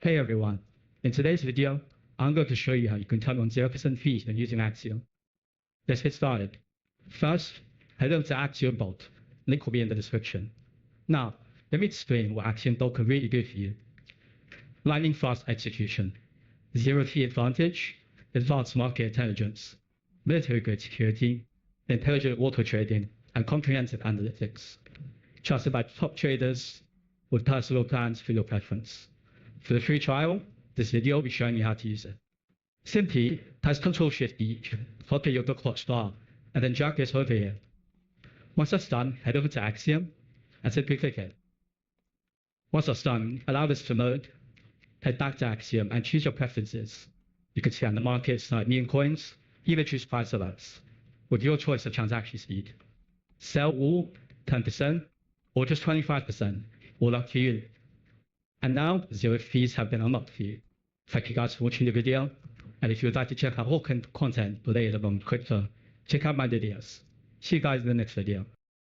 Hey everyone, in today's video, I'm going to show you how you can turn on 0% fees when using Axiom. Let's get started. First, head over to AxiomBolt. Link will be in the description. Now, let me explain what AxiomBolt can really do for you. Lightning fast execution, zero fee advantage, advanced market intelligence, military grade security, intelligent auto trading, and comprehensive analytics. Trusted by top traders with personal plans for your preference. For the free trial, this video will be showing you how to use it. Simply, press Ctrl-Shift-E, copy your book star, and then drag this over here. Once that's done, head over to Axiom, and simply click it. Once that's done, allow this to load, head back to Axiom, and choose your preferences. You can scan the markets like meme coins, even choose price alerts, with your choice of transaction speed. Sell all, 10%, or just 25%, all up to you. And now, zero fees have been unlocked for you. Thank you guys for watching the video, and if you would like to check out more content related on crypto, check out my videos. See you guys in the next video.